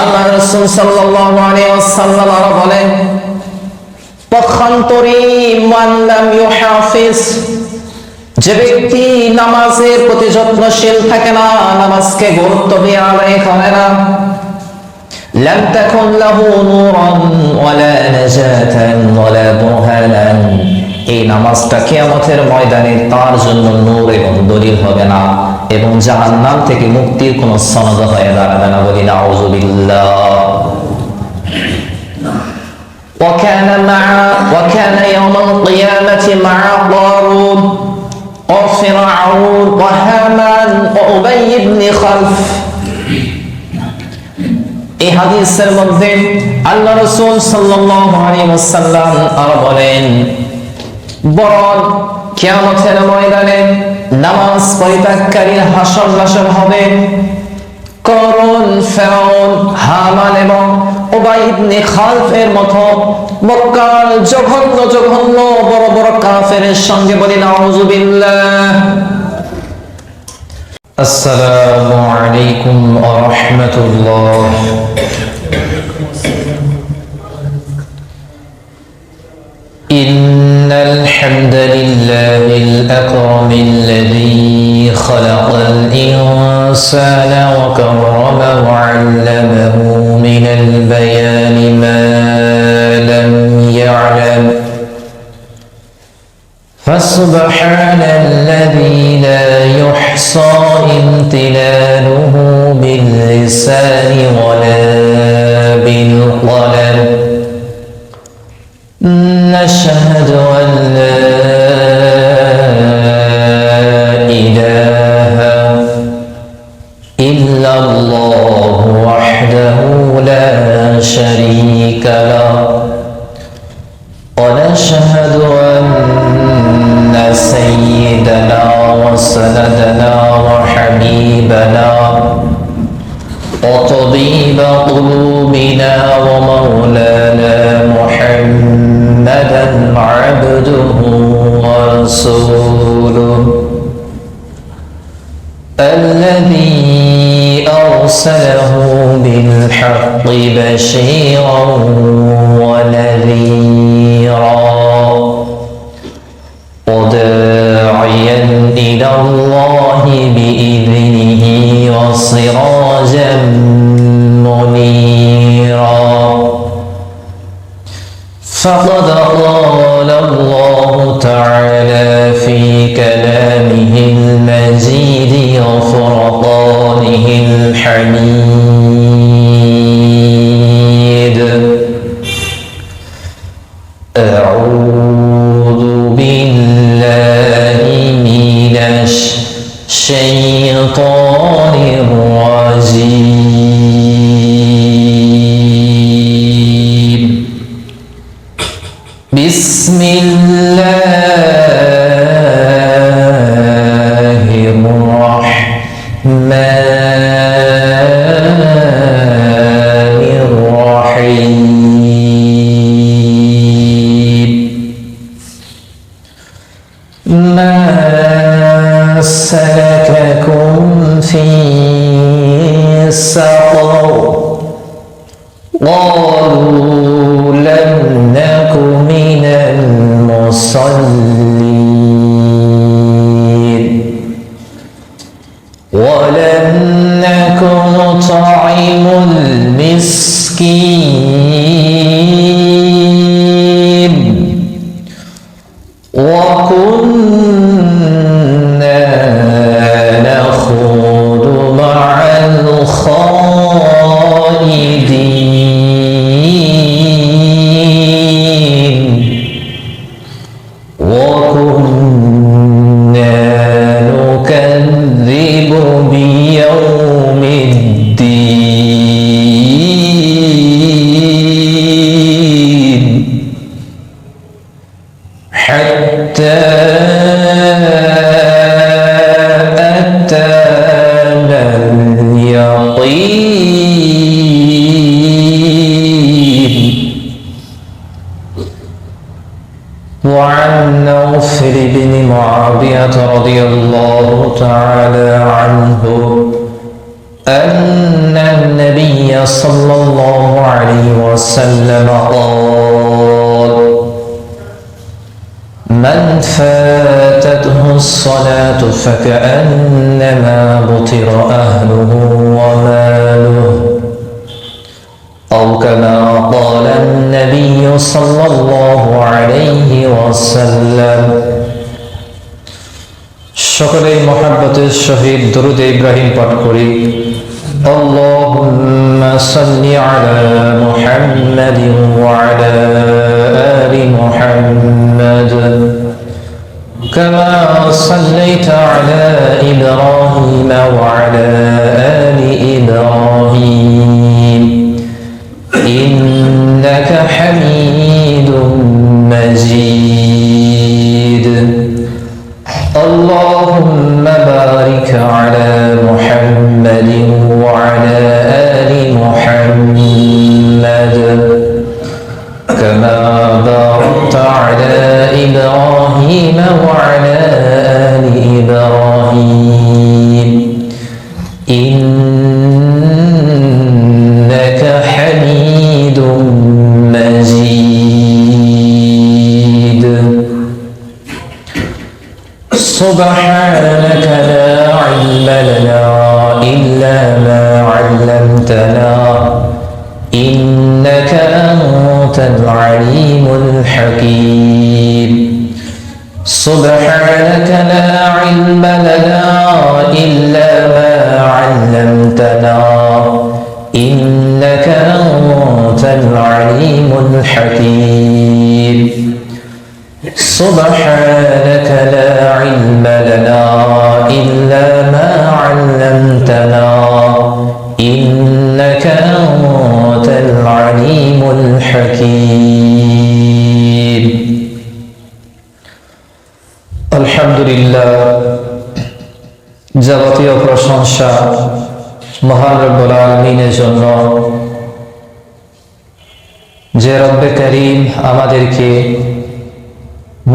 আল্লাহ রাসূল সাল্লাল্লাহু আলাইহি ওয়াসাল্লাম আরো বলেন, পক্ষান্তরে মান লাম ইউহাফিজ, যে ব্যক্তি নামাজের প্রতি যত্নশীল থাকে না, নামাজকে গুরুত্ব দিয়ে আদায় করে না, লাম তাকুন লাহু নূরান ওয়ালা নাজাতান ওয়ালা বুরহানান, এই নামাজটা কিয়ামতের ময়দানে তার জন্য নূর এবং দলিল হবে না এবং জাহান্নাম থেকে মুক্তির কোনো সনদ হয়ে দাঁড়াবে না। বলি নাউযুবিল্লাহ। وكان يوم القيامة مع قارون وفرعون وهامان وأبي بن خلف। এই হাদিসের মধ্যে আল্লাহ রাসূল সাল্লাল্লাহু আলাইহি ওয়াসাল্লাম আর বলেন, বরং কিয়ামতের ময়দানে নামাজ পরিত্যাগকারীর হাসর নাসর হবে করুন, ফেরাউন, হামান এবং উবাই ইবনে খালফের মতো মক্কার জঘন্য জঘন্য বড় বড় কাফেরের সঙ্গে। বলি নাউযুবিল্লাহ। আসসালামু আলাইকুম ওয়া রাহমাতুল্লাহ। إن الحمد لله الأكرم الذي خلق الإنسان وكرمه وعلمه من البيان ما لم يعلم، فسبحان الذي لا يحصى امتلاله باللسان ولا بالقلم. نشهد أن لا إله إلا الله وحده لا شريك له، ونشهد أن سيدنا وسندنا وحبيبنا وطبيب قلوبنا ومولانا محمدا عبده ورسوله الذي أرسله بالحق بشيرا ونذيرا وداعيا إلى الله بإذنه وسراجا منيرا. فقد قال الله تعالى في كلامه المجيد وفرقانه الحميد: أعوذ بالله من الشيطان الرجيم. بسم الله الرحمن الرحيم. ما سلككم في سقر؟ قالوا لم نك من المصلين ولم نك نطعم المسكين وكنا نخوض مع الخائضين وكنا نكذب بيوم الدين حتى أتانا اليقين. وعن نوفل بن معاوية رضي الله تعالى عنه أن النبي صلى الله عليه وسلم قال: من فاتته الصلاة فكأنما بطر أهله وماله، أو كما قال النبي صلى الله عليه وسلم। সকলেই মহব্বতের সহিত দরুদ ইব্রাহিম পাঠ করি। আল্লাহুম্মা সাল্লি আলা মুহাম্মাদিন ওয়া আলা আলি মুহাম্মাদ কামা সাল্লাইতা আলা ইব্রাহিম ওয়া আলা আলি ইব্রাহিম ইন্নাকা হামিদুম মাজিদ। اللهم بارك على محمد وعلى آل محمد كما باركت على إبراهيم وعلى آل إبراهيم إنك حميد مجيد। سبحانك لا علم لنا إلا ما علمتنا إنك أنت العليم الحكيم। سبحانك لا علم لنا إلا ما علمتنا إنك أنت العليم الحكيم। سبحانك لا علم لنا إلا ما علمتنا إنك أنت العليم الحكيم। الحمد لله যাবতীয় প্রশংসা মহান রব্বুল আলামিনের জন্য, যে রব্বে করিম আমাদেরকে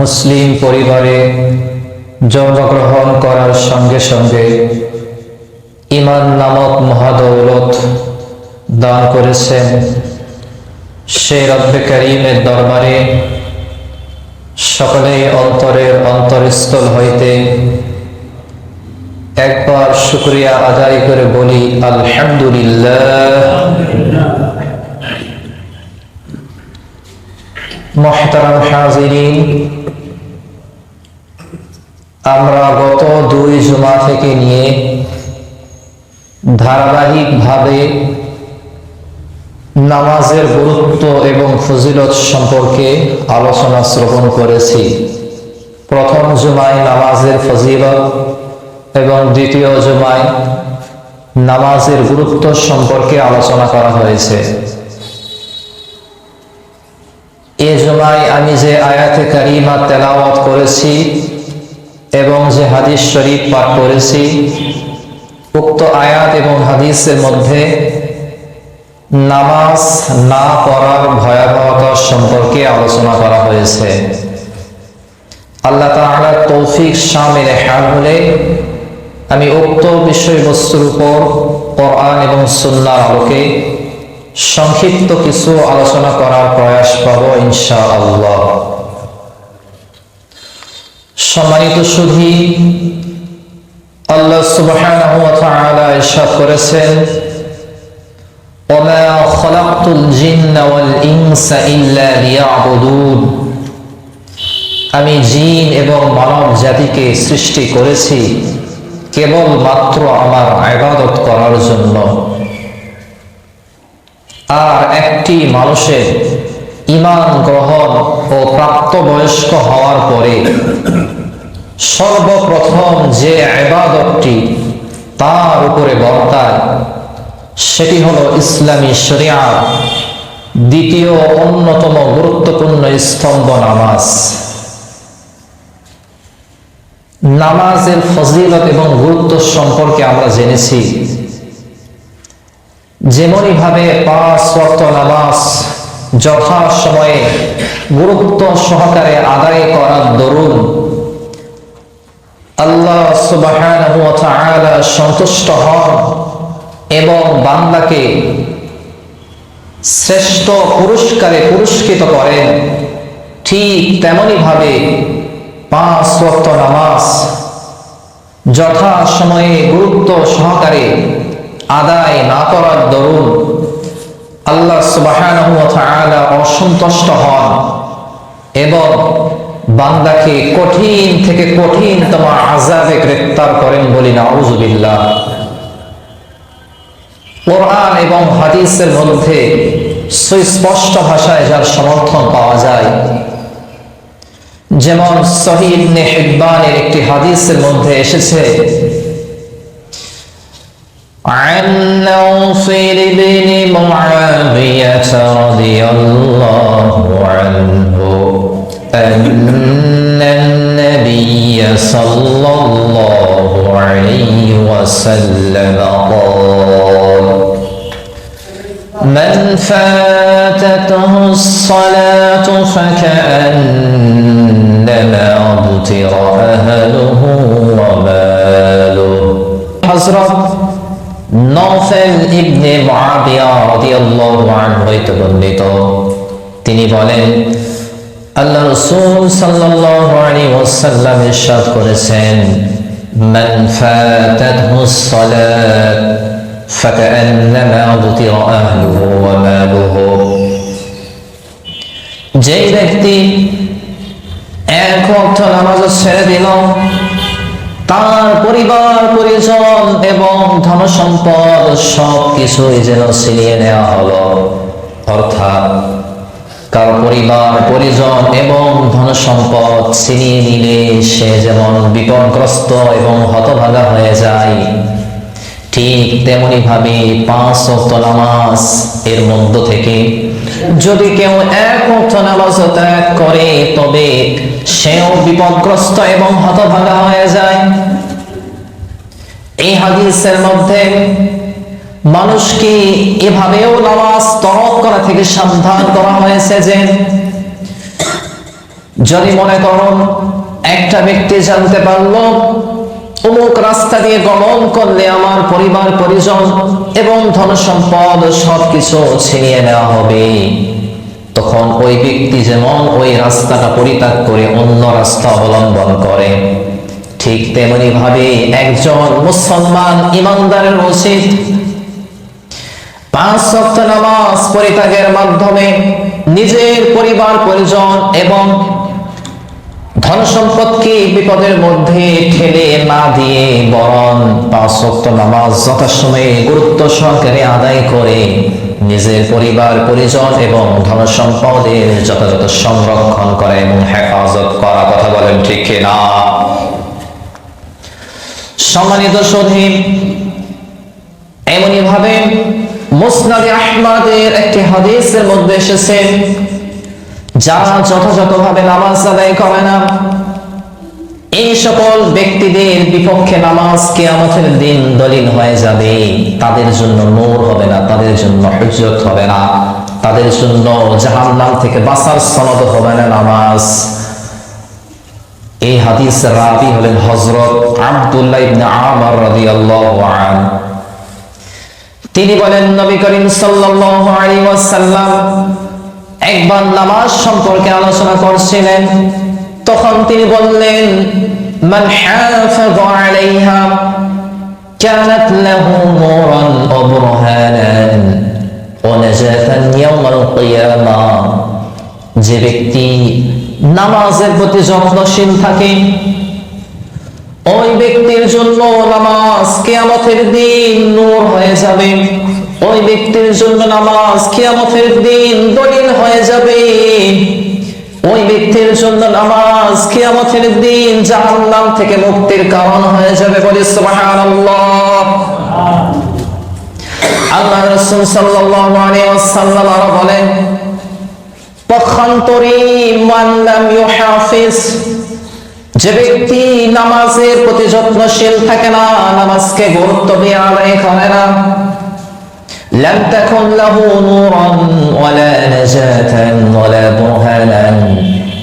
মুসলিম পরিবারে জন্মগ্রহণ করার সঙ্গে সঙ্গে ঈমান নামক মহাদৌলত দান করেছেন। সেই রব্বে করিমের দরবারে সকলেই অন্তরের অন্তরস্থল হইতে একবার শুকরিয়া আদায় করে বলি আলহামদুলিল্লাহ। মুহতারাম হাজিরিন, আমরা গত 2 জুমা থেকে নিয়ে ধারাবাহিকভাবে নামাজের গুরুত্ব এবং ফজিলত সম্পর্কে আলোচনা শ্রবণ করেছি। প্রথম জুমায় নামাজের ফজিলত এবং দ্বিতীয় জুমায় নামাজের গুরুত্ব সম্পর্কে আলোচনা করা হয়েছে। এই জুমায় আমি যে আয়াতে কারিমা তেলাওয়াত করেছি এবং যে হাদিস শরীফ পাঠ করেছি, উক্ত আয়াত এবং হাদিসের মধ্যে নামাজ না পড়ার ভয়াবহতা সম্পর্কে আলোচনা করা হয়েছে। আল্লাহ তাআলা তৌফিক শামিল হাল হলে আমি উক্ত বিষয়বস্তুর উপর কোরআন এবং সুন্নাহর আলোকে সংক্ষিপ্ত কিছু আলোচনা করার প্রয়াস পাবো ইনশাআল্লাহ। সম্মানিত সুধী, আল্লাহ সুবহানাহু ওয়া তাআলা ইরশাদ করেছেন, ওয়া মা খালাকতুল জিন্না ওয়াল ইনসা ইল্লা লিয়াবুদুন। আমি জিন এবং মানব জাতিকে সৃষ্টি করেছি কেবল মাত্র আমার ইবাদত করার জন্য। আর একটি মানুষের ঈমান গ্রহণ ও প্রাপ্তবয়স্ক হওয়ার পরে সর্বপ্রথম যে ইবাদতটি তার উপরে বর্তায় সেটি হলো ইসলামী শরিয়াত দ্বিতীয় অন্যতম গুরুত্বপূর্ণ স্তম্ভ নামাজ। নামাজের ফজিলত এবং গুরুত্ব সম্পর্কে আমরা জেনেছি। যেমনই ভাবে 5 ওয়াক্ত নামাজ যথা সময়ে গুরুত্ব সহকারে আদায় করার দরুন আল্লাহ সুবহানাহু ওয়া তাআলা সন্তুষ্ট হন এবং বান্দাকে শ্রেষ্ঠ পুরস্কারে পুরস্কৃত করেন, ঠিক তেমনি ভাবে 5 ওয়াক্ত নামাজ যথা সময়ে গুরুত্ব সহকারে আদায় না করার দরুন আল্লাহ সুবহানাহু ওয়া তাআলা অসন্তুষ্ট হন এবং বান্দাকে কঠিন থেকে কঠিনতম আযাবে গ্রেফতার করেন বলি নাউযুবিল্লাহ। কোরআন এবং হাদিসের মধ্যে সুস্পষ্ট ভাষায় যার সমর্থন পাওয়া যায়, যেমন সহিহ ইবনে হিব্বানের একটি হাদিসের মধ্যে এসেছে, عن نوفل بن معاوية رضي الله عنه أن النبي صلى الله عليه وسلم قال من فاتته الصلاة فكأنما أبتر أهله وماله। হযরত নওফেল ইবনে মুআবিয়া রাদিয়াল্লাহু আনহু হতে বর্ণিত, তিনি বলেন আল্লাহ রাসূল সাল্লাল্লাহু আলাইহি ওয়াসাল্লাম ইরশাদ করেছেন, মান ফাতাতহুস সালাত ফাকান্নামা উবতিরা আহলুহু ওয়া মালুহু। যে ব্যক্তি এক ওয়াক্ত নামাজ ছেড়ে দিল, তার পরিবার পরিজন এবং ধন সম্পদ সবকিছুই যেন ছিনিয়ে নেওয়া হলো। অর্থাৎ কারো পরিবার পরিজন এবং ধন সম্পদ ছিনিয়ে নিলে সে যেমন বিপদগ্রস্ত এবং হতভাগা হয়ে যায়, ঠিক তেমনি ভাবে 5 ওয়াক্ত নামাজ এর মধ্য থেকে যদি কেউ এক ওয়াক্ত নামাজ ত্যাগ করে তবে সেও বিপদগ্রস্ত এবং হতভাগা হয়ে যায়। এই হাদিসের মধ্যে মানুষকে এভাবেও নামাজ তরক করা থেকে সাবধান করা হয়েছে যে যদি মনে করুন একটা ব্যক্তি জানতে পারলো অমুক রাস্তা দিয়ে গমন করলে আমার পরিবার পরিজন এবং ধন সম্পদ সবকিছু ছিনিয়ে নেওয়া হবে, তখন ওই ব্যক্তি যেমন ওই রাস্তাটা পরিত্যাগ করে অন্য রাস্তা অবলম্বন করে, ঠিক তেমনি ভাবে একজন মুসলমান ইমানদারের উচিত 5 ওয়াক্ত নামাজ পরিত্যাগের মাধ্যমে নিজের পরিবার পরিজন এবং ধন সম্পদকে বিপদের মধ্যে ঠেলে না দিয়ে বরং 5 ওয়াক্ত নামাজ যথাসময়ে গুরুত্ব সহকারে আদায় করে নিজের পরিবার পরিজন এবং ধন সম্পদের যথাযথ সংরক্ষণ করা এবং হেফাজত করা। কথা বলেন ঠিক কিনা? সম্মানিত সুধী, এমনি ভাবে মুসনাদে আহমদের একটি হাদিসের মধ্যে এসেছে, যারা যথাযথভাবে নামাজ আদায় করে না এই সকল ব্যক্তিদের বিপক্ষে নামাজ কিয়ামতের দিন দলিল হয়ে যাবে। তাদের জন্য নূর হবে না, তাদের জন্য হুজ্জত হবে না, তাদের জন্য জাহান্নাম থেকে বাঁচার সনদ হবে না নামাজ। এই হাদিসের রাবী হলেন হযরত আব্দুল্লাহ ইবনে আমর রাদিয়াল্লাহু আনহু। তিনি বলেন, নবী করিম সাল্লাল্লাহু আলাইহি ওয়াসাল্লাম একবার নামাজ সম্পর্কে আলোচনা করছিলেন, তখন তিনি বললেন, মান হাফাযা আলাইহা কানাত লাহু নূরান ওয়া বুরহানান ওয়া নাজাতান ইয়াউমাল কিয়ামাহ। যে ব্যক্তি নামাজের প্রতি যত্নশীল থাকে ওই ব্যক্তির জন্য নামাজ কিয়ামতের দিন নূর হয়ে যাবে, ওই ব্যক্তির জন্য নামাজ কিয়ামতের দিন দলিল হয়ে যাবে, ওই ব্যক্তির জন্য নামাজ কিয়ামতের দিন জাহান্নাম থেকে মুক্তির কারণ হয়ে যাবে। বলি সুবহানাল্লাহ। আল্লাহ রাসূল সাল্লাল্লাহু আলাইহি ওয়াসাল্লাম আরো বলেন, পক্ষান্তরে মান লাম ইউহাফিজ, যে ব্যক্তি নামাজের প্রতি যত্নশীল থাকে না, নামাজকে গুরুত্ব দিয়ে আদায় করে না, লাম তাকুন লাহু নূরান ওয়ালা নাজাতান ওয়ালা বুরহানান,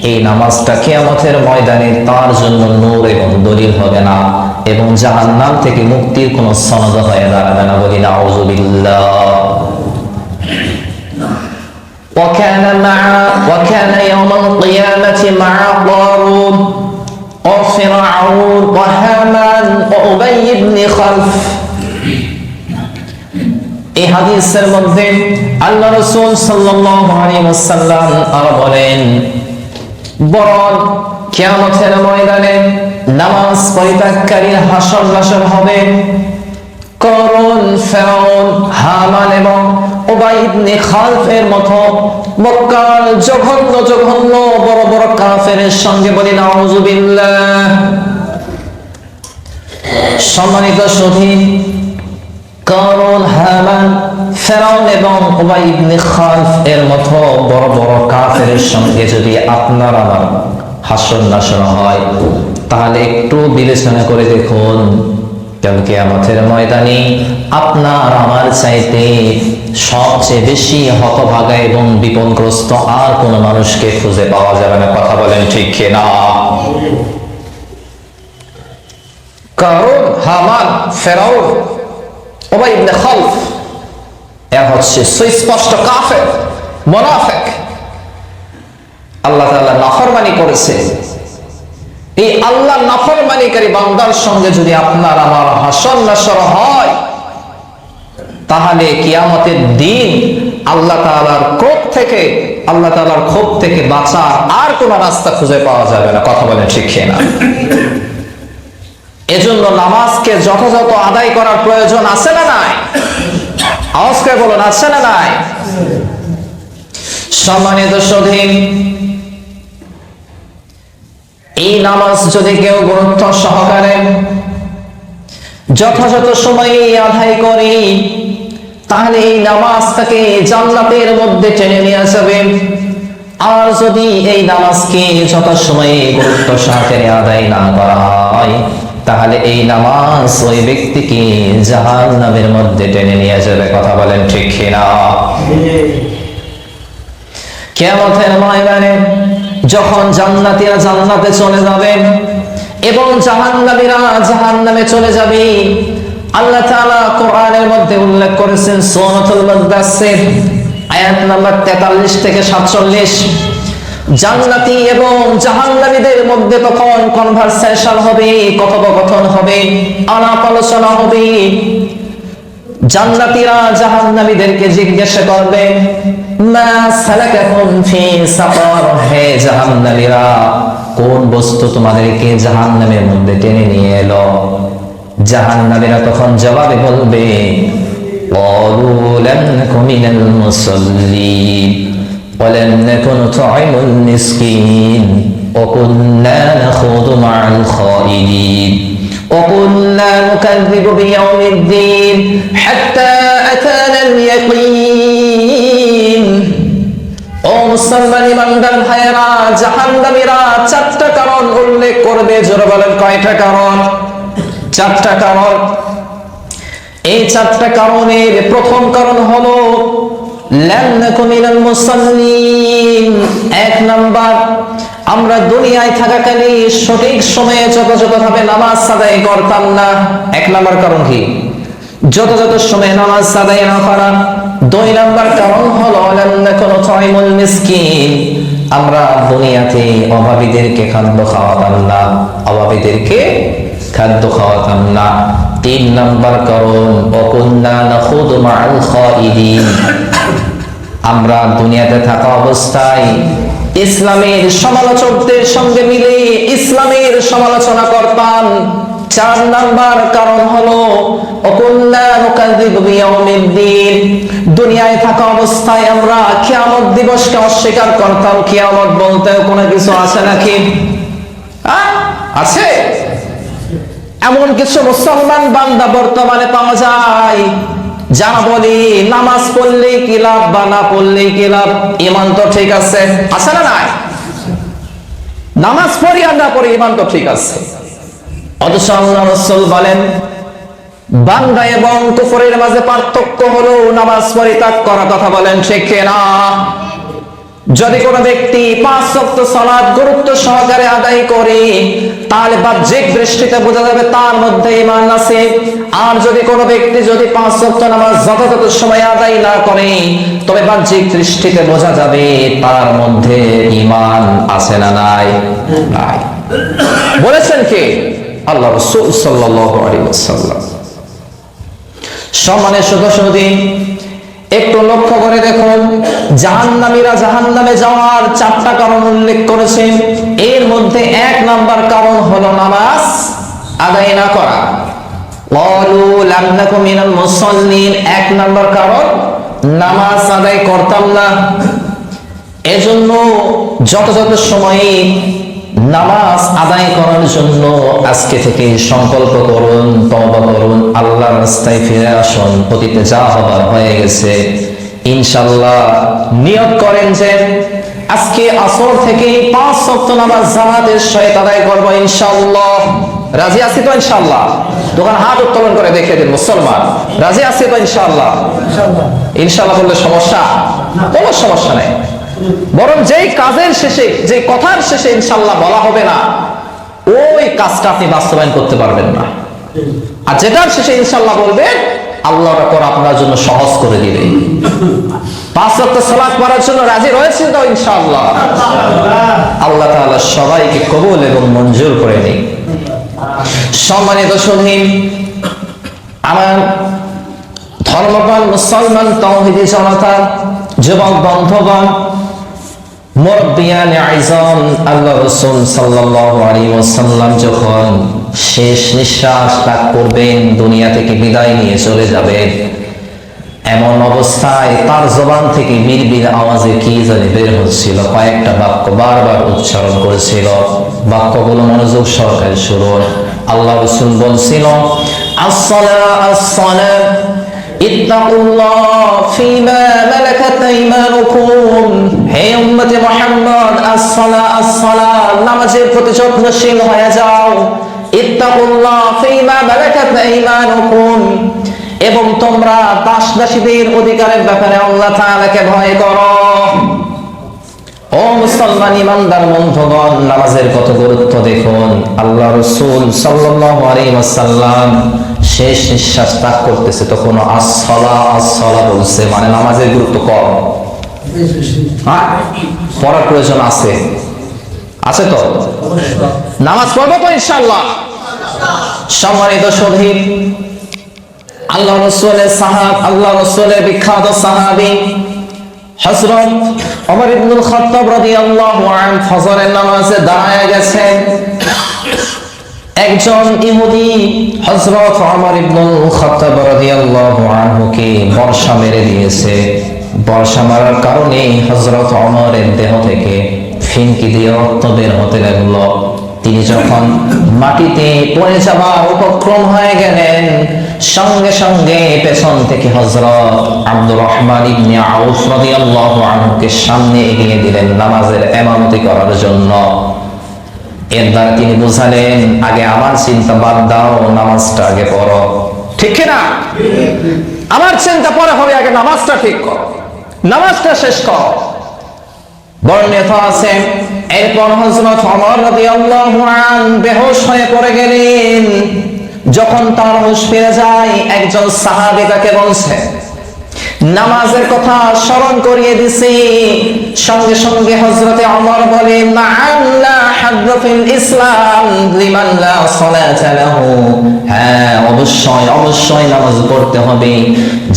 এই নামাজটা কিয়ামতের ময়দানে তার জন্য নূর এবং দলিল হবে না, এবং জাহান্নাম থেকে মুক্তির কোন সনদ হয়ে দাঁড়াবে না। বলি নাউযুবিল্লাহ। وكان يوم القيامة مع قارون وفرعون وهامان وأبي بن خلف। এই হাদিসের মধ্যে আল্লাহ রাসূল সাল্লাল্লাহু আলাইহি ওয়াসাল্লাম আরো বলেন, বরং কিয়ামতের ময়দানে নামাজ পরিত্যাগকারীর হাসর নাসর হবে করুন, ফেরাউন, হামান এবং উবাই ইবনে খালফের মতো মক্কার জঘন্য জঘন্য বড় বড় কাফেরের সঙ্গে। বলি নাউযুবিল্লাহ। সম্মানিত সুধী, করুন, হামান, ফেরাউন এবং উবাই ইবনে খালফ এর মতো বড় বড় কাফেরের সঙ্গে যদি আপনার আমার হাসর নাসর হয়, তাহলে একটু বিবেচনা করে দেখুন, কাল কিয়ামতের ময়দানে আপনার আমার চাইতে সবচেয়ে বেশি হতভাগা এবং বিপদগ্রস্ত আর কোন মানুষকে খুঁজে পাওয়া যাবে না। কথা বলেন ঠিক কিনা? কারণ হামান, ফেরাউন, উবাই ইবনে খালফ এরা হচ্ছে সুস্পষ্ট কাফের, মুনাফিক। আল্লাহ তাআলা নাফরমানি করেছে। এই আল্লাহ নাফরমানিকারী বান্দার সঙ্গে যদি আপনার আমার হাসর নাসর হয়, তাহলে কিয়ামতের দিন আল্লাহ তাআলার ক্ষোভ থেকে বাঁচার আর কোন রাস্তা খুঁজে পাওয়া যাবে না। কথা বলেন ঠিক কিনা? এজন্য নামাজকে যথাযথ আদায় করার প্রয়োজন আছে না নাই? আওয়াজ করে বলুন, আছে না নাই? সম্মানিত সুধী, এই নামাজ যদি কেউ গুরুত্ব সহকারে যথাযথ সময়ে আদায় করি, তাহলে এই নামাজটাকে জান্নাতের মধ্যে টেনে নিয়ে যাবে। আর যদি এই নামাজকে যথাসময়ে গুরুত্ব সহকারে আদায় না করা হয়, তাহলে এই নামাজ ওই ব্যক্তিকে জাহান্নামের মধ্যে টেনে নিয়ে যাবে। কথা বলেন ঠিক কিনা? কিয়ামতের ময়দানে যখন জান্নাতীরা জান্নাতে চলে যাবে এবং জাহান্নামীরা জাহান্নামে চলে যাবে, আল্লাহ তাআলা কোরআনের মধ্যে উল্লেখ করেছেন সূরাতুল মুদাসসির আয়াত নাম্বার 43 থেকে 47। জান্নাতি এবং জাহান্নামীদের মধ্যে তখন কনভারসেশন হবে, কথোপকথন হবে, আলাপ আলোচনা হবে। জান্নাতীরা জাহান্নামীদেরকে জিজ্ঞাসা করবে, মা সালাকাকুম ফি সাকার, হে জাহান্নামীরা, কোন বস্তু তোমাদেরকে জাহান্নামের মধ্যে টেনে নিয়ে এলো? জাহান্নামীরা তখন জবাবে বলবে, ক্বালু লাম নাকু মিনাল মুসাল্লিন ওয়া লাম নাকু নুত'ইমুল মিসকিন ওয়া কুন্না নাখুযু মা'আল খাইদিন وكنا نكذب بيوم الدين حتى أتانا اليقين। ও মুসলমান ইমানদার ভাইয়েরা, জাহান্নামীরা চারটা কারণ উল্লেখ করবে। জোরে বলেন, কয়টা কারণ? চারটা কারণ। এই চারটা কারণের প্রথম কারণ হলো লাম নাকু মিনাল মুসাল্লিন। এক নাম্বার, আমরা দুনিয়ায় থাকাকালীন সঠিক সময়ে যথাযথভাবে নামাজ আদায় করতাম না। এক নাম্বার কারণ কি? যথাযথ সময়ে নামাজ আদায় না করা। দুই নাম্বার কারণ হলো লাম নাকু নুত'ইমুল মিসকিন, আমরা দুনিয়াতে অভাবীদেরকে খাদ্য খাওয়াতাম না, অভাবীদেরকে খাদ্য খাওয়াতাম না। তিন নাম্বার কারণ ওয়া কুন্না নাখুযু মা'আল খাইদিন, আমরা দুনিয়াতে থাকা অবস্থায় ইসলামের সমালোচকদের সঙ্গে মিলে ইসলামের সমালোচনা করতাম। চার নাম্বার কারণ হলো ওয়াকুন্না নুকাযযিবু বিয়াউমিদ্দিন, দুনিয়ায় থাকা অবস্থায় আমরা কিয়ামত দিবসকে অস্বীকার করতাম। কিয়ামত বলতে কোনো কিছু আছে নাকি? আছে? এমন কিছু মুসলমান বান্দা বর্তমানে পাওয়া যায় যারা বলি নামাজ পড়লেই কি লাভ বা না পড়লেই কি লাভ, ঈমান তো ঠিক আছে। আছে না নাই? নামাজ পড়ি আর না পড়ি ঈমান তো ঠিক আছে। অথচ আল্লাহ রাসূল বলেন, বান্দা এবং কুফরের মাঝে পার্থক্য হলো নামাজ পরিত্যাগ করা। কথা বলেন ঠিক কিনা? যদি কোনো ব্যক্তি 5 ওয়াক্ত সালাত গুরুত্ব সহকারে আদায় করে, তাহলে বাহ্যিক দৃষ্টিতে বোঝা যাবে তার মধ্যে ঈমান আছে। আর যদি কোনো ব্যক্তি যদি 5 ওয়াক্ত নামাজ যথাযথ সময়ে আদায় না করে, তবে বাহ্যিক দৃষ্টিতে বোঝা যাবে তার মধ্যে ঈমান আছে না নাই? নাই। বলেছেন কে? আল্লাহ রাসূল সাল্লাল্লাহু আলাইহি ওয়াসাল্লাম। সম্মানের সুধী, একটু লক্ষ্য করে দেখুন, জাহান্নামীরা জাহান্নামে যাওয়ার 4টা কারণ উল্লেখ করেছেন। এর মধ্যে 1 নাম্বার কারণ হলো নামাজ আদায় না করা। ক্বালু লাম নাকু মিনাল মুসাল্লিন, 1 নাম্বার কারণ নামাজ আদায় করতাম না। এজন্য যথাযথ সময়ে নামাজ আদায় করার জন্য আজকে থেকে সংকল্প করুন, তওবা করুন, আল্লাহর রাস্তায় ফিরে আসুন। অতীতে যা হবার হয়ে গেছে, ইনশাআল্লাহ নিয়ত করেন যে আজকে আসর থেকে 5 ওয়াক্ত নামাজ জামাতের সহিত আদায় করব ইনশাআল্লাহ। রাজি আছি তো ইনশাআল্লাহ? দোকান হাত উত্তোলন করে দেখিয়ে দিন মুসলমান, রাজি আছি তো ইনশাআল্লাহ? ইনশাআল্লাহ বললে সমস্যা? কোনো সমস্যা নেই। বরং যেই কাজের শেষে, যে কথার শেষে ইনশাআল্লাহ বলা হবে না, ওই কাজটা আপনি বাস্তবায়ন করতে পারবেন না। আর যেটার শেষে ইনশাআল্লাহ বলবেন, আল্লাহ তাআলা আপনার জন্য সহজ করে দিবে। 5 ওয়াক্ত সালাত পড়ার জন্য রাজি রয়েছেন তো ইনশাআল্লাহ? আল্লাহ তাআলা সবাইকে কবুল এবং মঞ্জুর করে নিন। সম্মানিত সুধী, আমার ধর্মপ্রাণ মুসলমান তাওহীদি জনতা, যুবক বন্ধুগণ, মুরব্বিয়ান আযম, আল্লাহ রাসূল সাল্লাল্লাহু আলাইহি ওয়াসাল্লাম যখন শেষ নিঃশ্বাস ত্যাগ করবেন, দুনিয়া থেকে বিদায় নিয়ে চলে যাবেন, এমন অবস্থায় তার জবান থেকে বিড়বিড় আওয়াজে কি জানি বের হচ্ছিল, কয়েকটা বাক্য বারবার উচ্চারণ করেছিল। বাক্যগুলো মনোযোগ সহকারে শুনুন। আল্লাহ রাসূল বলছিল, আসসালাতু আসসালাম ইত্তাকুল্লাহ ফীমা মালাকাত আইমানুকুম। হে উম্মতে মুহাম্মদ, আসসালাত, নামাজের প্রতি যত্নশীল হয়ে যাও। ইত্তাকুল্লাহ ফীমা মালাকাত আইমানুকুম, এবং তোমরা দাস-দাসীদের অধিকারের ব্যাপারে আল্লাহ তাআলাকে ভয় করো। ও মুসলমান ইমানদার বন্ধুগণ, নামাজের কত গুরুত্ব দেখুন। আল্লাহ রাসূল সাল্লাল্লাহু আলাইহি ওয়াসাল্লাম শেষ নিঃশ্বাস ত্যাগ করতেছে, তখন আসসালাত বলছে, মানে নামাজের গুরুত্ব কম। পড়ার প্রয়োজন আছে, আছে তো? নামাজ পড়বো তো ইনশাআল্লাহ। সম্মানিত সুধী, আল্লাহ রাসূলের বিখ্যাত সাহাবী হযরত ওমর ইবনুল খাত্তাব রাদিয়াল্লাহু আনহু ফজরের নামাজে দাঁড়ায় গেছেন। একজন ইহুদি হযরত ওমর ইবনুল খাত্তাব রাদিয়াল্লাহু আনহুকে বর্ষা মেরে দিয়েছে। বর্ষা মারার কারণে হযরত ওমরের দেহ থেকে ফিনকি দিয়ে রক্ত বের হতে লাগলো। তিনি যখন মাটিতে পড়ে যাবার উপক্রম হয়ে গেলেন, সঙ্গে সঙ্গে পেছন থেকে হযরত আব্দুর রহমান ইবনে আউফ রাদিয়াল্লাহু আনহুকে সামনে এগিয়ে দিলেন নামাজের ইমামতি করার জন্য। এর দ্বারা তিনি বুঝালেন, আগে আমার চিন্তা বাদ দাও, নামাজটা আগে পড়ো। ঠিক কিনা? আমার চিন্তা পরে হবে, আগে নামাজটা ঠিক করো, নামাজটা শেষ করো। বর্ণিত আছে, এরপর হযরত ওমর রাদিয়াল্লাহু আনহু বেহুশ হয়ে পড়ে গেলেন। যখন তার হুঁশ ফিরে যায়, একজন সাহাবী তাকে বলছে, নামাজের কথা স্মরণ করিয়ে দিছি। সঙ্গে সঙ্গে হযরতে ওমর বলেন, নাআম লা হাদ্দু ফিল ইসলাম লিমান লা সালাতা লাহু। হ্যাঁ, অবশ্যই নামাজ পড়তে হবে।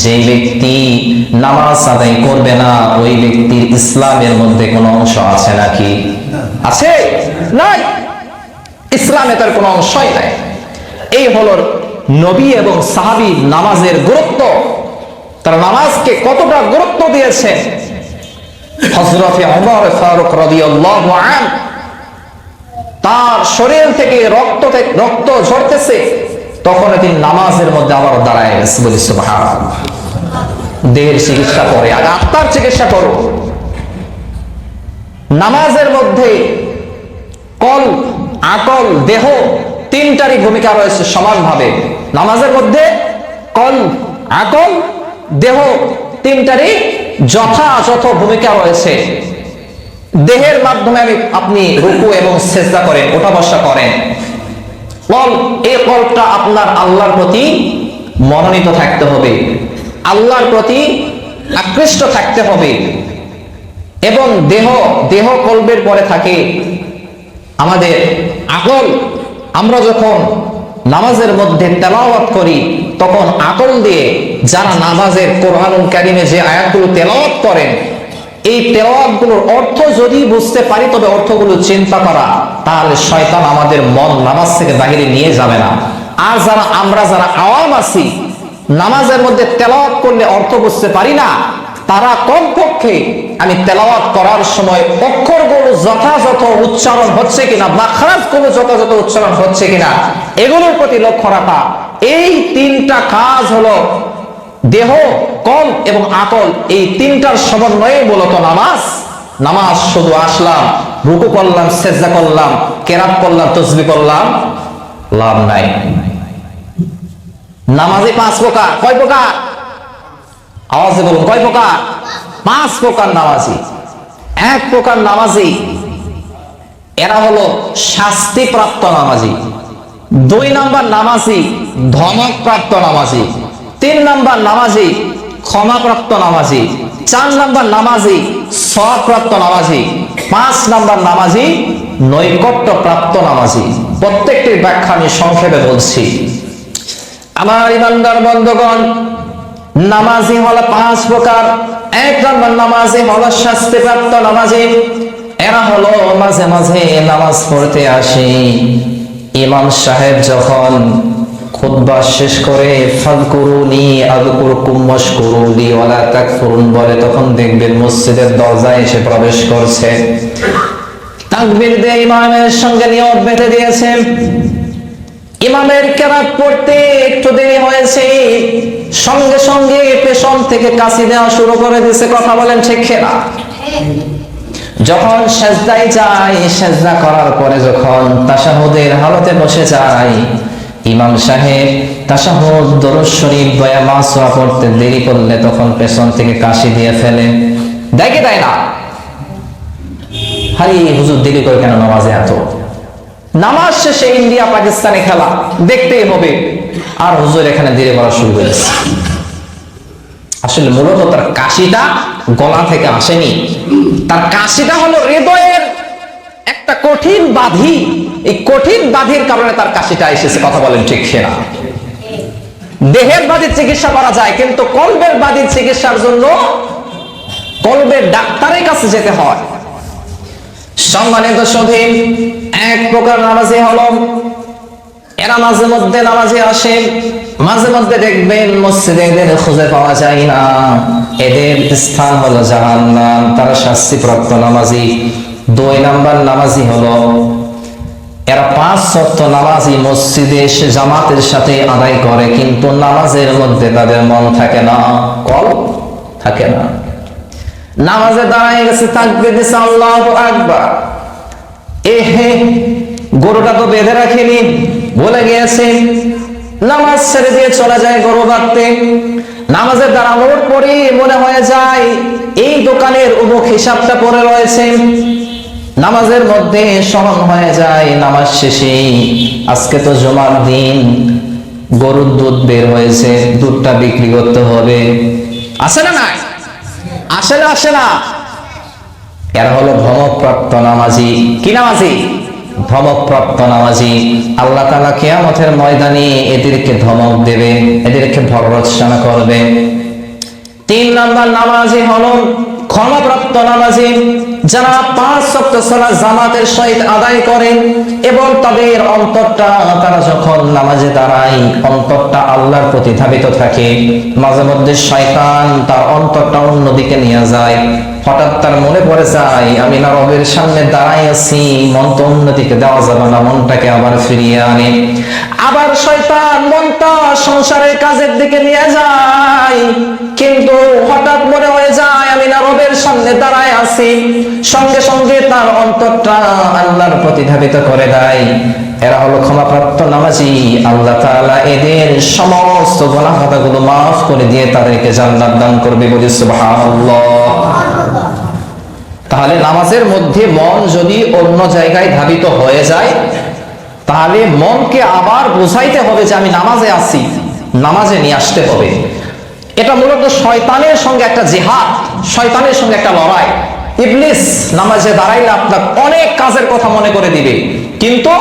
যে ব্যক্তি নামাজ আদায় করবে না, ওই ব্যক্তির ইসলামের মধ্যে কোনো অংশ আছে নাকি? আছে? নাই। ইসলামে তার কোনো অংশই নাই। এই হলো নবী এবং সাহাবী নামাজের গুরুত্ব। তারা নামাজকে কতটা গুরুত্ব দিয়েছে। হযরত ওমর ফারুক রাদিয়াল্লাহু আনহু, তার শরীর থেকে রক্ত ঝরতেছে, তখন তিনি নামাজের মধ্যে আবার দাঁড়ায় গেছে। বলি সুবহানাল্লাহ। দেহের চিকিৎসা করে, আগে আত্মার চিকিৎসা করো। নামাজের মধ্যে কল, আকল, দেহ তিনটারই ভূমিকা রয়েছে সমানভাবে। নামাজের মধ্যে কল, আকল, দেহ তিনটারই যথাযথ ভূমিকা রয়েছে। দেহের মাধ্যমে আপনি রুকু এবং সেজদা করেন, ওঠা বসা করেন, এই কল্পটা আপনার আল্লাহর প্রতি মনোনীত থাকতে হবে, আল্লাহর প্রতি আকৃষ্ট থাকতে হবে। এবং দেহ কল্পের পরে থাকে আমাদের আকল। আমরা যখন নামাজের মধ্যে তেলাওয়াত করি তখন আকল দিয়ে যারা নামাজের কোরআনুল কারীমে যে আয়াতগুলো তেলাওয়াত করেন, এই তেলাওয়াতগুলোর অর্থ যদি বুঝতে পারি তবে অর্থগুলো চিন্তা করা, তাহলে শয়তান আমাদের মন নামাজ থেকে বাইরে নিয়ে যাবে না। আর আমরা যারা আওয়াম আছি, নামাজের মধ্যে তেলাওয়াত করলে অর্থ বুঝতে পারি না, তারা কমপক্ষে আমি তেলাওয়াত করার সময় অক্ষরগুলো যথাযথ উচ্চারণ হচ্ছে কিনা, মাখরাজগুলো যথাযথ উচ্চারণ হচ্ছে কিনা, এগুলোর প্রতি লক্ষ্য রাখা। এই তিনটা কাজ হলো দেহ, কল এবং আকল, এই তিনটার সমন্বয়ে মূলত নামাজ। শুধু আসলাম, রুকু করলাম, সেজদা করলাম, কেরাত করলাম, তাসবিহ করলাম, লাভ নাই। নামাজে 5 প্রকার। কয় প্রকার? আওয়াজে বলুন, কয় প্রকার? 5 প্রকার নামাজি। 1 প্রকার নামাজি, এরা হলো শাস্তিপ্রাপ্ত নামাজি। 2 নাম্বার নামাজি ধমকপ্রাপ্ত নামাজি। 3 নাম্বার নামাজি ক্ষমাপ্রাপ্ত নামাজি। 4 নাম্বার নামাজি সওয়াবপ্রাপ্ত নামাজি। 5 নাম্বার নামাজি নৈকট্যপ্রাপ্ত নামাজি। প্রত্যেকটির ব্যাখ্যা আমি সংক্ষেপে বলছি। আমার ইমানদার বন্ধুগণ, নামাজি হলো 5 প্রকার। 1 নাম্বার নামাজি হলো শাস্তিপ্রাপ্ত নামাজি। এরা হলো মাঝে মাঝে নামাজ পড়তে আসে, ইমাম সাহেব যখন খুতবা শেষ করে ফাযকুরুনি আযকুরকুম ওয়াশকুরুলি ওয়ালা তাকফুরুন বলে, তখন দেখবেন মসজিদের দরজায় এসে প্রবেশ করছে, তাকবীর দিয়ে ইমামের সঙ্গে নিয়ত বেঁধে দিয়েছে। ইমামের কেরাত পড়তে একটু দেরি হয়েছে, সঙ্গে সঙ্গে পেছন থেকে কাশি দেওয়া শুরু করে দিয়েছে। কথা বলেন ঠিক কিনা? যখন সেজদায় যায়, সেজদা করার পরে যখন তাশাহুদের হালতে বসে যায়, ইমাম সাহেব তাশাহুদ, দরুদ শরীফ, দয়া মাসওয়া পড়তে দেরি করলে তখন পেছন থেকে কাশি দিয়ে ফেলে। দেখে তাই না? হারি হুজুর দেরি করে কেন নামাজে এত? নামাজ শেষে ইন্ডিয়া পাকিস্তানে খেলা দেখতেই হবে, আর হুজুর এখানে দেরি করা শুরু করেছে। আসলে মূলত তার কাশিটা গলা থেকে আসেনি, তার কাশিটা হলো হৃদয়ের একটা কঠিন বাঁধি। এই কঠিন বাঁধির কারণে তার কাশিটা এসেছে। কথা বলেন ঠিক কিনা? দেহের বাঁধির চিকিৎসা করা যায়, কিন্তু কলবের বাঁধির চিকিৎসার জন্য কলবের ডাক্তারের কাছে যেতে হয়। সম্মানিত সুধী, 1 প্রকার নামাজি হলো এরা মাঝে মধ্যে নামাজে আসে, মাঝে মধ্যে দেখবেন মসজিদে এদের খুঁজে পাওয়া যায় না, এদের স্থান হলো জাহান্নাম, তারা শাস্তিপ্রাপ্ত নামাজি। 2 নাম্বার নামাজি হলো এরা 5 ওয়াক্ত নামাজি, মসজিদে এসে জামাতের সাথে আদায় করে, কিন্তু নামাজের মধ্যে তাদের মন থাকে না, কল থাকে না। নামাজে দাঁড়ায় গেছে, তাকবীর দিছে, আল্লাহু আকবার, এহে গরুটা তো বেঁধে রাখেনি, বলে গিয়েছে, নামাজ ছেড়ে দিয়ে চলে যায় গরু বাঁধতে। নামাজে দাঁড়ানোর পরে মনে হয়ে যায় এই দোকানের অমুক হিসাবটা পড়ে রয়েছে। নামাজের মধ্যে স্মরণ হয়ে যায় নামাজ শেষে আজকে তো জুমার দিন, গরুর দুধ বের হয়েছে, দুধটা বিক্রি করতে হবে। আসে না? নাই আসে না? আসে না? এরা হলো ধমকপ্রাপ্ত নামাজি। কি নামাজি? ধমকপ্রাপ্ত নামাজি। আল্লাহ তাআলা কিয়ামতের ময়দানে এদেরকে ধমক দেবে, এদেরকে ভর্ৎসনা করবে। 3 নাম্বার নামাজি হলো ক্ষমাপ্রাপ্ত নামাজি, যারা 5 ওয়াক্ত সালাত জামাতের সহিত আদায় করেন এবং তাদের অন্তরটা, তারা যখন নামাজে দাঁড়ায় অন্তরটা আল্লাহর প্রতি ধাবিত থাকে। মাঝে মধ্যে শয়তান তার অন্তরটা অন্যদিকে নিয়ে যায়, হঠাৎ তার মনে পড়ে যায় আমি না রবের সামনে দাঁড়াই আছি, মন তো অন্যদিকে দেওয়া যাবে না, মনটাকে আবার ফিরিয়ে আনে। আবার শয়তান মনটা সংসারের কাজের দিকে নিয়ে যায়, কিন্তু হঠাৎ মনে হয়ে যায় আমি না রবের সামনে দাঁড়ায় আছি, সঙ্গে সঙ্গে তার অন্তরটা আল্লাহর প্রতি ধাবিত করে দেয়। এরা হলো ক্ষমাপ্রাপ্ত নামাজি। আল্লাহ তাআলা এদের সমস্ত গুনাহ খাতাগুলো মাফ করে দিয়ে তাদেরকে জান্নাত দান করবে। বলি সুবহানাল্লাহ। তাহলে তাহলে নামাজের মধ্যে মন যদি অন্য জায়গায় ধাবিত হয়ে যায়, তাহলে মনকে আবার বোঝাইতে হবে যে আমি নামাজে আছি, নামাজে নিয়ে আসতে হবে। এটা মূলত শয়তানের সঙ্গে একটা জিহাদ, শয়তানের সঙ্গে একটা লড়াই। ইবলিস নামাজে দাঁড়াইলে আপনার অনেক কাজের কথা মনে করে দিবে, কিন্তু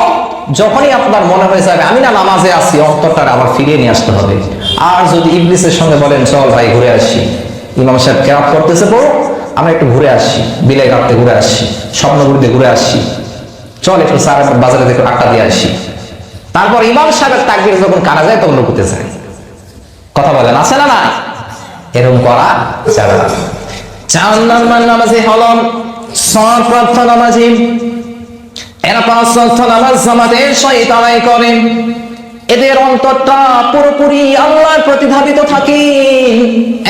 যখনই আপনার মনে হয়ে যাবে আমি না নামাজে আছি, অন্তরটা আবার ফিরিয়ে নিয়ে আসতে হবে। আর যদি ইবলিসের সঙ্গে বলেন চল ভাই ঘুরে আসি, ইমাম সাহেব কেরাত করতেছে, পড়ো, আমরা একটু ঘুরে আসি, বিলাই কাটতে ঘুরে আসি, স্বপ্নগুলিতে ঘুরে আসি, চল একটু বাজারে দেখো আটটা দিয়ে আসি। তারপর ইমাম সাহেবের তাকবীর যখন কানা যায় তখন রুকুতে যায়। কথা বলেন আছে না? না, এরকম করা যাবে না। 4 নম্বর নামাজি হলো সলাত নামাজি। এরা 5 ওয়াক্ত নামাজ জামাতের সহিত আদায় করেন। এদের অন্তরটা পুরোপুরি আল্লাহর প্রতি ধাবিত থাকে।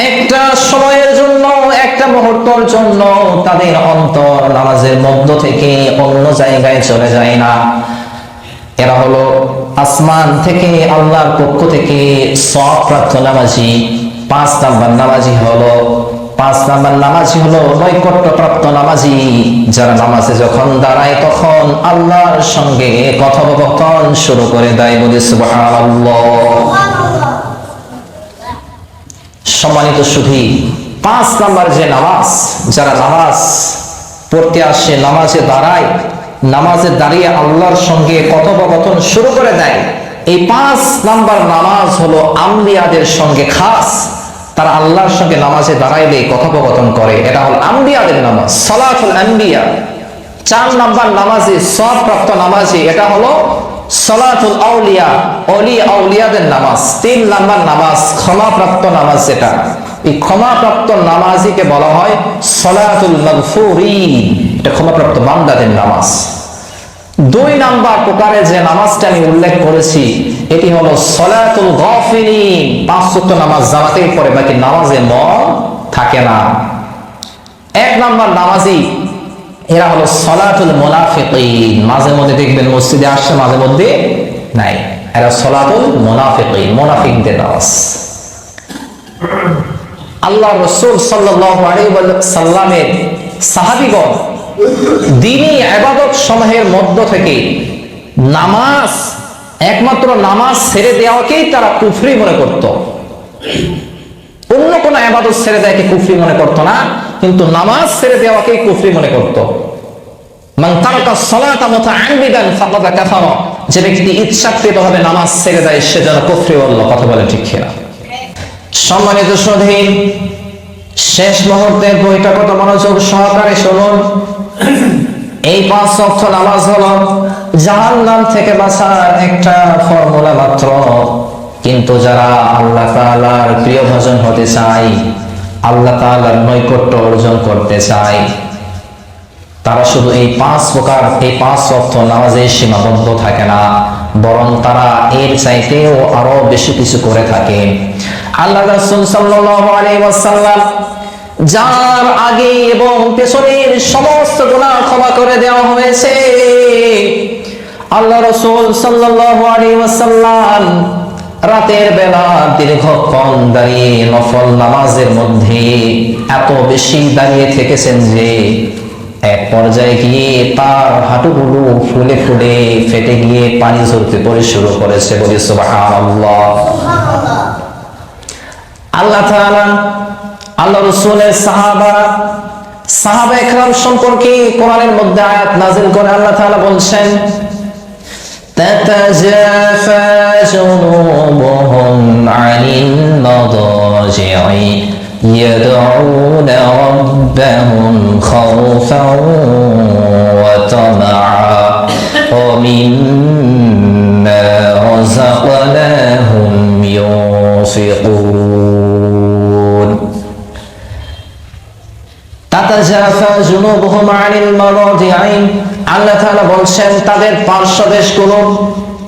একটা সময়ের জন্য, একটা মুহূর্তের জন্য তাদের অন্তর নামাজের মধ্য থেকে অন্য জায়গায় চলে যায় না। এরা হলো আসমান থেকে আল্লাহর পক্ষ থেকে সওয়াব প্রাপ্ত নামাজি। 5 নম্বর নামাজি হলো নৈকট্য প্রাপ্ত নামাজি, যারা নামাজে যখন দাঁড়ায় তখন আল্লাহর সঙ্গে কথোপকথন শুরু করে দেয়। বলি সুবহানাল্লাহ। সম্মানিত সুধী, 5 নম্বর যে নামাজ, যারা নামাজ পড়তে আসে, নামাজে দাঁড়ায়, নামাজে দাঁড়িয়ে আল্লাহর সঙ্গে কথোপকথন শুরু করে দেয়, এই 5 নম্বর নামাজ হলো আম্বিয়াদের সঙ্গে খাস। তারা আল্লাহর সঙ্গে নামাজে দাঁড়াইলে কথোপকথন করে, এটা হলো আম্বিয়াদের নামাজ, সালাতুল আম্বিয়া। 4 নম্বর নামাজে সওয়াব প্রাপ্ত নামাজে, এটা হলো সালাতুল আউলিয়া, ওলি আউলিয়াদের নামাজ। 3 নম্বর নামাজ ক্ষমাপ্রাপ্ত নামাজ, যেটা এই ক্ষমাপ্রাপ্ত নামাজিকে বলা হয় সালাতুল মাগফুরিন, এটা ক্ষমাপ্রাপ্ত বান্দাদের নামাজ। 2 নম্বর প্রকারে যে নামাজটা আমি উল্লেখ করেছি, এটি হলো সালাতুল গাফিলিন। 5 ওয়াক্ত নামাজ জামাতের পরে বাকি নামাজে মন থাকে না। 1 নম্বর নামাজি, এরা হলো সালাতুল মুনাফিকিন। মাঝে মধ্যে দেখবেন মসজিদে আসছে, মাঝে মধ্যে নাই, এরা সালাতুল মুনাফিকিন, মুনাফিকদের নামাজ। আল্লাহ রাসূল সাল্লাল্লাহু আলাইহি ওয়াসাল্লামের সাহাবীগণ দ্বীনি ইবাদত সমূহের মধ্য থেকে নামাজ, একমাত্র নামাজ ছেড়ে দেওয়াকেই তারা কুফরি মনে করত। অন্য কোন ইবাদত ছেড়ে দেওয়াকে কুফরি মনে করত না, কিন্তু নামাজ ছেড়ে দেওয়াকেই কুফরি মনে করত। মান তারাকা সালাতা মুতাআম্মিদান ফাকাদ কাফারা, যে ব্যক্তি ইচ্ছাকৃতভাবে নামাজ ছেড়ে দেয় সে যেন কুফরি বলল। কথা বলে ঠিক কিনা? সম্মানিত সুধী, শেষ মুহূর্তের বইটা কত মনোযোগ সহকারে শুনুন। এই 5 ওয়াক্ত নামাজ হলো জাহান্নাম থেকে বাঁচার একটা ফর্মুলা মাত্র। কিন্তু যারা আল্লাহ তাআলার প্রিয় ভজন হতে চায়, আল্লাহ তাআলার নৈকট্য অর্জন করতে চায়, তারা শুধু এই 5 ওয়াক্ত নামাজে সীমাবদ্ধ থাকে না, বরং তারা এর চাইতেও আরো বেশি কিছু করে থাকে। আল্লাহ রাসূল সাল্লাল্লাহু আলাইহি ওয়াসাল্লাম যার আগে এবং পেছনের সমস্ত গুনাহ ক্ষমা করে দেওয়া হয়েছে, আল্লাহ রাসূল সাল্লাল্লাহু আলাইহি ওয়াসাল্লাম রাতের বেলা দীর্ঘক্ষণ দাঁড়িয়ে নফল নামাজের মধ্যে এত বেশি দাঁড়িয়ে থেকেছেন যে এক পর্যায়ে গিয়ে তার হাঁটুগুলো ফুলে ফুলে ফেটে গিয়ে পানি ঝরতে পড়ে শুরু করেছে। বলি সুবহানাল্লাহ। আল্লাহ তাআলা আল্লাহ রাসূলের সাহাবা একরাম সম্পর্কে কোরআনের মধ্যে আয়াত নাযিল করে আল্লাহ তাআলা বলছেন, তাতাজাফা জুনুবুহুম আনিল মাদাজি'i ইয়াদউনা রাব্বাহুম খাওফান ওয়া তামাআ ওয়া মিম্মা রাযাকনাহুম ইউনফিকুন। তাতাজাফা জুনুবুহুম আনিল মাদাজি'i, আল্লাহ তাআলা বলছেন তাদের পার্শ্বদেশগুলো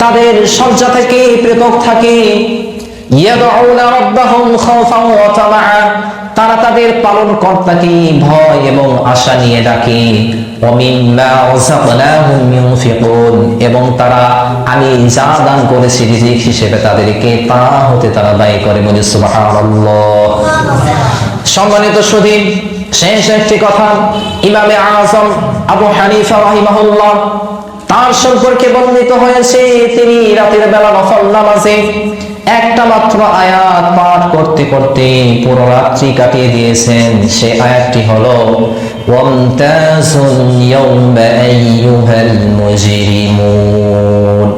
তাদের শয্যা থেকে পৃথক থাকে। ইয়াদউনা রাব্বাহুম খাওফান ওয়া তামাআ, তারা তাদের পালনকর্তাকে ভয় এবং আশা নিয়ে ডাকে। ওয়া মিম্মা রাযাকনাহুম ইউনফিকুন, এবং তারা আমি যা দান করেছি রিজিক হিসেবে তাদেরকে তা হতে তারা ব্যয় করে। বলি সুবহানাল্লাহ। সম্মানিত সুধী, শেষ একটি কথা, ইমামে আযম আবু হানিফা রাহিমাহুল্লাহ তার সম্পর্কে বর্ণিত হয়েছে, তিনি রাতের বেলা নফল নামাজে একটা মাত্র আয়াত পাঠ করতে করতে পুরো রাত্রি কাটিয়ে দিয়েছেন। সে আয়াতটি হলো ওয়ামতাজুল ইয়াউমা আইয়ুহাল মুজরিমুন।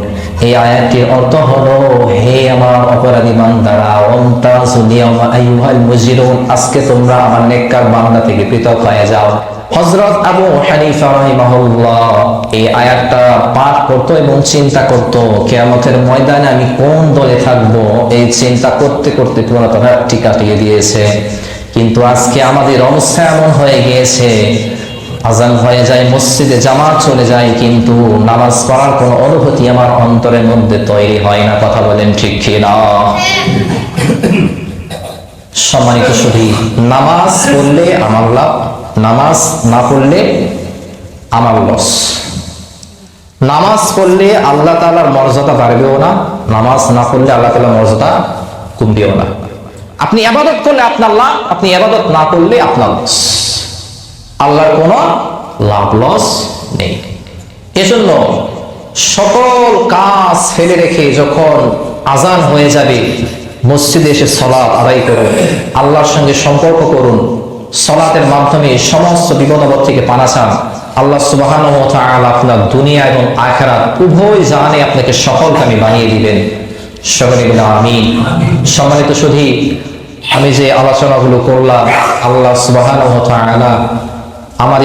এই আয়াতটির অর্থ হলো, হে আমার অপরাধী বান্দারা, ওয়ামতাজুল ইয়াউমা আইয়ুহাল মুজরিমুন, আজকে তোমরা আমার নেককার বান্দা থেকে পৃথক হয়ে যাও। হযরত আবু হানিফা রাহিমাহুল্লাহ এই আয়াতটা পাঠ করতো এবং চিন্তা করতো, কিয়ামতের ময়দানে আমি কোন দলে থাকবো, এই চিন্তা করতে করতে পুরো রাতটি কাটিয়ে দিয়েছে। কিন্তু আজকে আমাদের অবস্থা এমন হয়ে গিয়েছে, আজান হয়ে যায়, মসজিদে জামাত চলে যায়, কিন্তু নামাজ পড়ার কোনো অনুভূতি আমার অন্তরের মধ্যে তৈরি হয় না। কথা বলেন ঠিক কি না? সম্মানিত শুধু নামাজ পড়লে আমার লাভ, নামাজ না পড়লে আমার লস। নামাজ পড়লে আল্লাহ তাআলার মর্যাদা বাড়বেও না, নামাজ না পড়লে আল্লাহ তাআলার মর্যাদা কমবেও না। আপনি ইবাদত করলে আপনার লাভ, আপনি ইবাদত না করলে আপনার লস। আল্লাহর কোনো লাভ লস নেই। এজন্য সকল কাজ ফেলে রেখে যখন আজান হয়ে যাবে, মসজিদে এসে সালাত আদায় করুন, আল্লাহর সঙ্গে সম্পর্ক করুন। সালাতের মাধ্যমে সমস্ত বিপদ আপদ থেকে পানা চান। আল্লাহ সুবহানাহু ওয়া তাআলা আপনার দুনিয়া এবং আখিরাত উভয় জাহানে আপনাকে সফলকামী বানিয়ে দিবেন। সকলে বলে আমিন। সম্মানিত শুধু আমি যে আলোচনাগুলো করলাম, আল্লাহ সুবহানাহু ওয়া তাআলা আমার